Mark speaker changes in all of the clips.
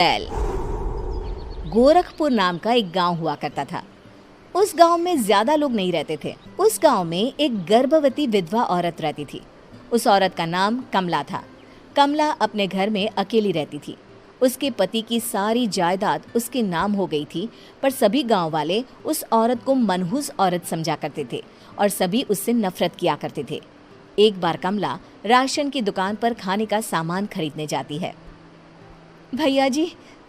Speaker 1: L Gorakhpur नाम का एक गांव हुआ करता था। उस गांव में ज्यादा लोग नहीं रहते थे। उस गांव में एक गर्भवती विधवा औरत रहती थी। उस औरत का नाम कमला था। कमला अपने घर में अकेली रहती थी। उसके पति की सारी जायदाद उसके नाम हो गई थी, पर सभी गांव वाले उस औरत को मनहूस औरत समझा करते थे और सभी उससे नफरत किया करते थे। एक बार कमला राशन की दुकान पर खाने का सामान खरीदने जाती है। भैया जी,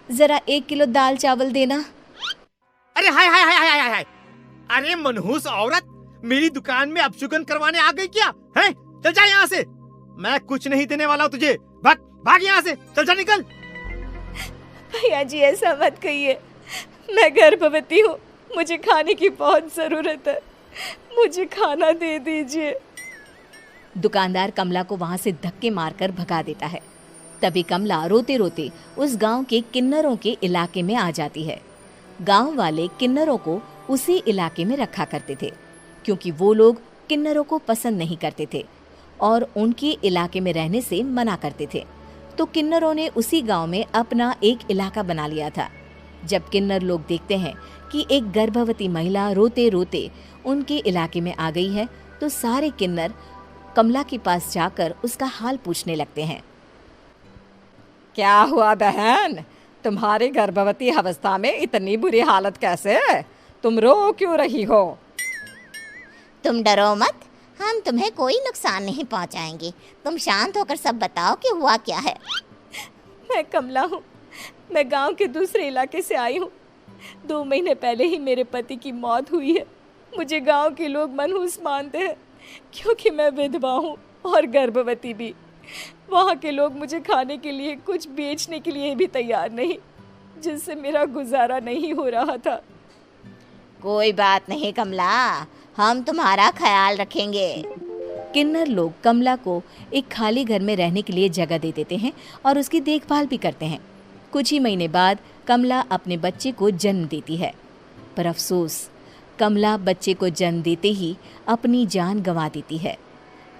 Speaker 1: जरा 1 किलो दाल चावल देना।
Speaker 2: अरे हाय हाय हाय हाय हाय हाय! अरे मनहूस औरत, मेरी दुकान में अपशुगन करवाने आ गई क्या? हैं? चल जा यहाँ से। मैं कुछ नहीं देने वाला हूँ तुझे। भाग भाग यहाँ से, चल जा निकल।
Speaker 1: भैया जी, ऐसा मत कहिए। मैं गर्भवती हूँ, मुझे खाने की बहुत जरूरत है। मुझे खाना दे दीजिए। दुकानदार कमला को वहां से धक्के मारकर भगा देता है। तभी कमला रोते रोते उस गांव के किन्नरों के इलाके में आ जाती है। गांव वाले किन्नरों को उसी इलाके में रखा करते थे, क्योंकि वो लोग किन्नरों को पसंद नहीं करते थे और उनके इलाके में रहने से मना करते थे। तो किन्नरों ने उसी गांव में अपना एक इलाका बना लिया था। जब किन्नर लोग देखते हैं कि एक गर्भवती महिला रोते रोते उनके इलाके में आ गई है, तो सारे किन्नर कमला के पास जाकर उसका हाल पूछने लगते हैं।
Speaker 3: क्या हुआ बहन, तुम्हारी गर्भवती अवस्था में इतनी बुरी हालत कैसे? तुम रो क्यों रही हो?
Speaker 4: तुम डरो मत, हम तुम्हें कोई नुकसान नहीं पहुंचाएंगे। तुम शांत होकर सब बताओ कि हुआ क्या है।
Speaker 1: मैं कमला हूँ। मैं गांव के दूसरे इलाके से आई हूँ। 2 महीने पहले ही मेरे पति की मौत हुई है। मुझे गांव के लोग मनहूस मानते हैं, क्योंकि मैं विधवा हूँ और गर्भवती भी। वहाँ के लोग मुझे खाने के लिए कुछ बेचने के लिए भी तैयार नहीं, जिससे मेरा गुजारा नहीं हो रहा था।
Speaker 4: कोई बात नहीं कमला, हम तुम्हारा ख्याल रखेंगे।
Speaker 1: किन्नर लोग कमला को एक खाली घर में रहने के लिए जगह दे देते हैं और उसकी देखभाल भी करते हैं। कुछ ही महीने बाद कमला अपने बच्चे को जन्म देती है, पर अफसोस, कमला बच्चे को जन्म देते ही अपनी जान गंवा देती है।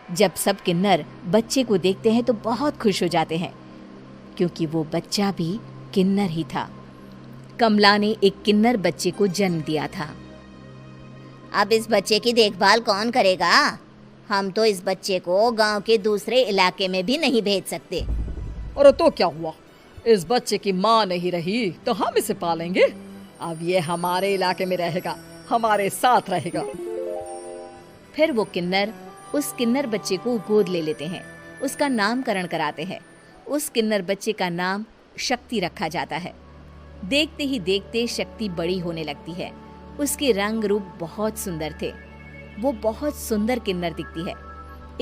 Speaker 1: जब सब किन्नर बच्चे को देखते हैं तो बहुत खुश हो जाते हैं, क्योंकि वो बच्चा भी किन्नर ही था। कमला ने एक किन्नर बच्चे को जन्म दिया था।
Speaker 4: अब इस बच्चे की देखभाल कौन करेगा? हम तो इस बच्चे को गांव के दूसरे इलाके में भी नहीं भेज सकते।
Speaker 3: और तो क्या हुआ, इस बच्चे की माँ नहीं रही तो हम इसे पालेंगे। अब ये हमारे इलाके में रहेगा, हमारे साथ रहेगा।
Speaker 1: फिर वो किन्नर उस किन्नर बच्चे को गोद ले लेते हैं, उसका नामकरण कराते हैं। उस किन्नर बच्चे का नाम शक्ति रखा जाता है। देखते ही देखते शक्ति बड़ी होने लगती है। उसके रंग रूप बहुत सुंदर थे। वो बहुत सुंदर किन्नर दिखती है।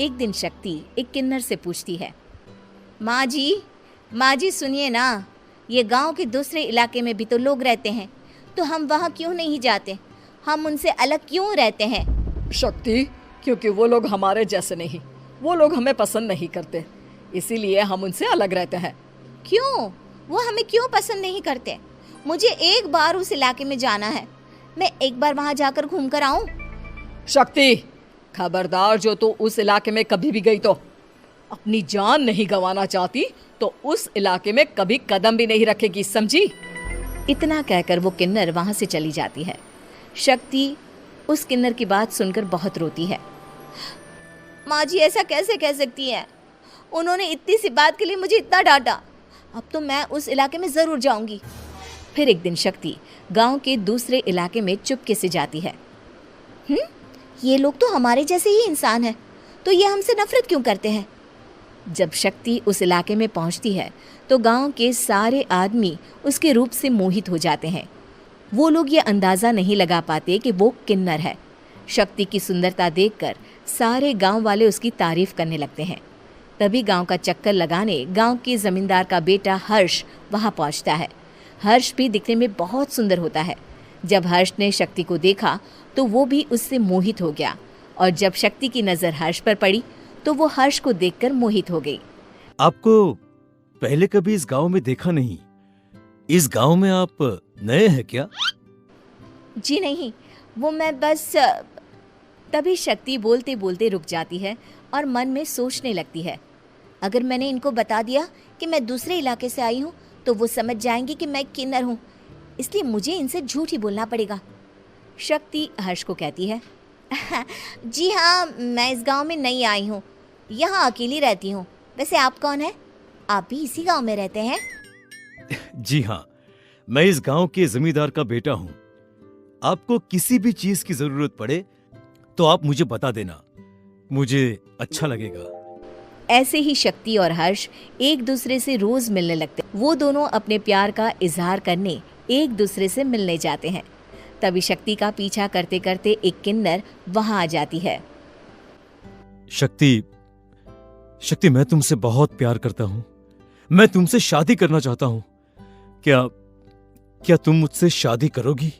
Speaker 1: एक दिन शक्ति एक किन्नर से पूछती है, माँ जी सुनिए ना, ये गांव के दूसरे इलाके में भी तो लोग रहते हैं, तो हम वहाँ क्यों नहीं जाते? हम उनसे अलग क्यों रहते हैं?
Speaker 3: शक्ति, क्योंकि वो लोग हमारे जैसे नहीं, वो लोग हमें पसंद नहीं करते, इसीलिए हम उनसे अलग रहते हैं।
Speaker 4: क्यों? वो हमें क्यों पसंद नहीं करते? मुझे एक बार उस इलाके में जाना है। मैं एक बार वहाँ जाकर घूम कर आऊँ।
Speaker 3: शक्ति, खबरदार, जो तू उस इलाके में कभी भी गई तो अपनी जान नहीं गंवाना चाहती तो उस इलाके में कभी कदम भी नहीं रखेगी, समझी?
Speaker 1: इतना कहकर वो किन्नर वहाँ से चली जाती है। शक्ति उस किन्नर की बात सुनकर बहुत रोती है।
Speaker 4: माँ जी, ऐसा कैसे कह सकती है? उन्होंने इतनी सी बात के लिए मुझे इतना डांटा। अब तो मैं उस इलाके में ज़रूर जाऊंगी।
Speaker 1: फिर एक दिन शक्ति गांव के दूसरे इलाके में चुपके से जाती है।
Speaker 4: ये लोग तो हमारे जैसे ही इंसान हैं, तो ये हमसे नफरत क्यों करते हैं?
Speaker 1: जब शक्ति उस इलाके में पहुंचती है तो गांव के सारे आदमी उसके रूप से मोहित हो जाते हैं। वो लोग ये अंदाज़ा नहीं लगा पाते कि वो किन्नर है। शक्ति की सुंदरता देखकर सारे गांव वाले उसकी तारीफ करने लगते हैं। तभी गांव का चक्कर लगाने गांव के जमींदार का बेटा हर्ष वहां पहुंचता है। हर्ष भी दिखने में बहुत सुंदर होता है। जब हर्ष ने शक्ति को देखा तो वो भी उससे मोहित हो गया, और जब शक्ति की नज़र हर्ष पर पड़ी तो वो हर्ष को देखकर मोहित हो गई।
Speaker 5: आपको पहले कभी इस गांव में देखा नहीं। इस गांव में आप नए हैं क्या?
Speaker 1: जी नहीं, वो मैं बस। तभी शक्ति बोलते बोलते रुक जाती है और मन में सोचने लगती है,
Speaker 4: अगर मैंने इनको बता दिया कि मैं दूसरे इलाके से आई हूँ तो वो समझ जाएंगे कि मैं किन्नर हूँ, इसलिए मुझे इनसे झूठ ही बोलना पड़ेगा।
Speaker 1: शक्ति हर्ष को कहती है,
Speaker 4: जी हाँ, मैं इस गांव में नई आई हूँ, यहाँ अकेली रहती हूँ। वैसे आप कौन है? आप भी इसी गांव में रहते हैं?
Speaker 5: जी हाँ, मैं इस गांव के जमींदार का बेटा हूँ। आपको किसी भी चीज की जरूरत पड़े तो आप मुझे बता देना, मुझे अच्छा लगेगा।
Speaker 1: ऐसे ही शक्ति और हर्ष एक दूसरे से रोज मिलने लगते। वो दोनों अपने प्यार का इजहार करने एक दूसरे से मिलने जाते हैं। तभी शक्ति का पीछा करते करते एक किन्नर वहां आ जाती है।
Speaker 5: शक्ति, मैं तुमसे बहुत प्यार करता हूँ। मैं तुमसे शादी करना चाहता हूँ। क्या तुम मुझसे शादी करोगी?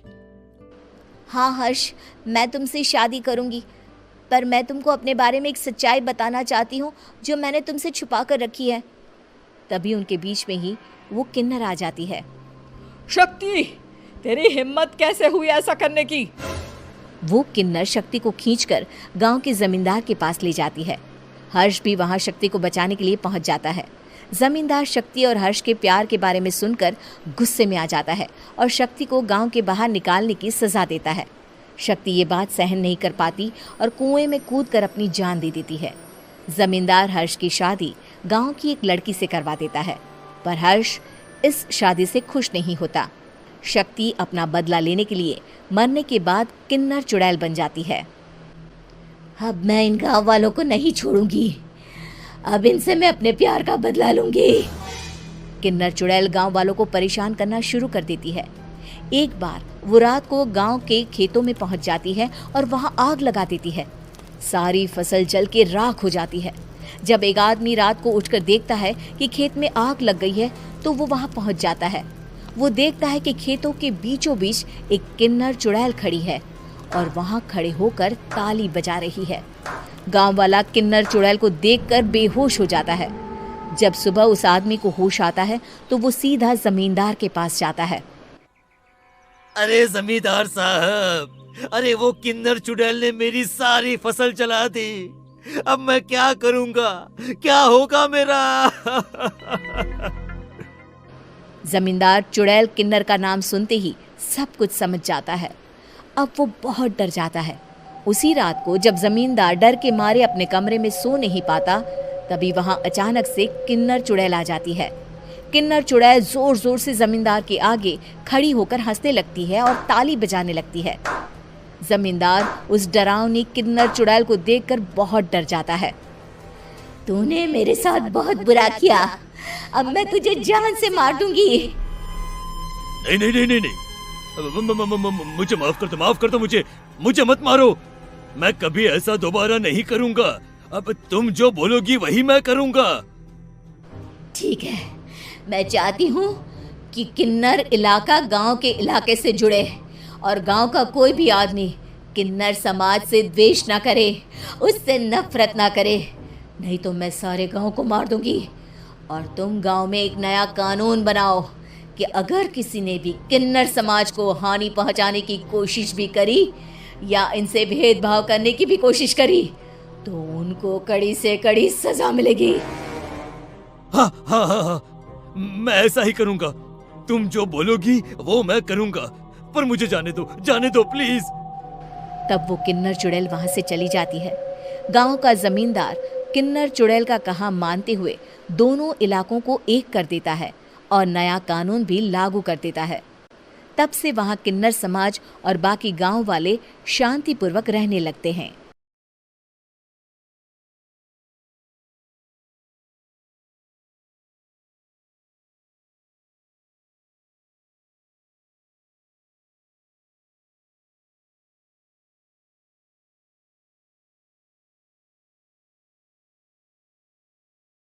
Speaker 4: हाँ हर्ष, मैं तुमसे शादी करूँगी, पर मैं तुमको अपने बारे में एक सच्चाई बताना चाहती हूँ जो मैंने तुमसे छुपा कर रखी है।
Speaker 1: तभी उनके बीच में ही वो किन्नर आ जाती है।
Speaker 3: शक्ति, तेरी हिम्मत कैसे हुई ऐसा करने की?
Speaker 1: वो किन्नर शक्ति को खींचकर गांव के जमींदार के पास ले जाती है। हर्ष भी वहां शक्ति को बचाने के लिए पहुंच जाता है। जमींदार शक्ति और हर्ष के प्यार के बारे में सुनकर गुस्से में आ जाता है और शक्ति को गांव के बाहर निकालने की सजा देता है। शक्ति ये बात सहन नहीं कर पाती और कुएं में कूदकर अपनी जान दे देती है। जमींदार हर्ष की शादी गांव की एक लड़की से करवा देता है, पर हर्ष इस शादी से खुश नहीं होता। शक्ति अपना बदला लेने के लिए मरने के बाद किन्नर चुड़ैल बन जाती है।
Speaker 4: अब मैं इन गाँव वालों को नहीं छोड़ूंगी, अब इनसे मैं अपने प्यार का बदला लूंगी।
Speaker 1: किन्नर चुड़ैल गांव वालों को परेशान करना शुरू कर देती है। एक बार वो रात को गांव के खेतों में पहुंच जाती है और वहां आग लगा देती है। सारी फसल जल के राख हो जाती है। जब एक आदमी रात को उठकर देखता है कि खेत में आग लग गई है तो वो वहां पहुंच जाता है। वो देखता है कि खेतों के बीचों बीच एक किन्नर चुड़ैल खड़ी है और वहां खड़े होकर ताली बजा रही है। गांव वाला किन्नर चुड़ैल को देखकर बेहोश हो जाता है। जब सुबह उस आदमी को होश आता है तो वो सीधा जमींदार के पास जाता है।
Speaker 5: अरे जमींदार साहब, अरे वो किन्नर चुड़ैल ने मेरी सारी फसल जला दी। अब मैं क्या करूंगा? क्या होगा मेरा?
Speaker 1: जमींदार चुड़ैल किन्नर का नाम सुनते ही सब कुछ समझ जाता है। अब वो बहुत डर जाता है। उसी रात को जब जमींदार डर के मारे अपने कमरे में सो नहीं पाता, तभी वहां अचानक से किन्नर चुड़ैल आ जाती है। किन्नर चुड़ैल जोर जोर से जमींदार के आगे खड़ी होकर हंसने लगती है और ताली बजाने लगती है। जमींदार उस डरावनी किन्नर चुड़ैल को देखकर बहुत डर जाता है।
Speaker 4: तूने मेरे साथ बहुत बुरा किया, अब मैं तुझे जान से मार दूंगी।
Speaker 5: नहीं नहीं नहीं नहीं, नहीं। मुझे माफ कर दो, मुझे मत मारो। मैं कभी ऐसा दोबारा नहीं करूंगा। अब तुम जो बोलोगी वही मैं करूंगा।
Speaker 4: ठीक है, मैं चाहती हूँ कि किन्नर इलाका गांव के इलाके से जुड़े और गांव का कोई भी आदमी किन्नर समाज से द्वेष ना करे, उससे नफरत ना करे, नहीं तो मैं सारे गांव को मार दूंगी। और तुम गांव में एक नया कानून बनाओ कि अगर किसी ने भी किन्नर समाज को हानि पहुंचाने की कोशिश भी करी या इनसे भेदभाव करने की भी कोशिश करी तो उनको कड़ी से कड़ी सजा मिलेगी।
Speaker 5: हाँ हाँ हाँ हाँ, मैं ऐसा ही करूंगा। तुम जो बोलोगी वो मैं करूंगा, पर मुझे जाने दो प्लीज।
Speaker 1: तब वो किन्नर चुड़ैल वहां से चली जाती है। गांव का जमींदार किन्नर चुड़ैल का कहा मानते हुए दोनों इलाकों को एक कर देता है और नया कानून भी लागू कर देता है। तब से वहां किन्नर समाज और बाकी गांव वाले शांतिपूर्वक रहने लगते हैं।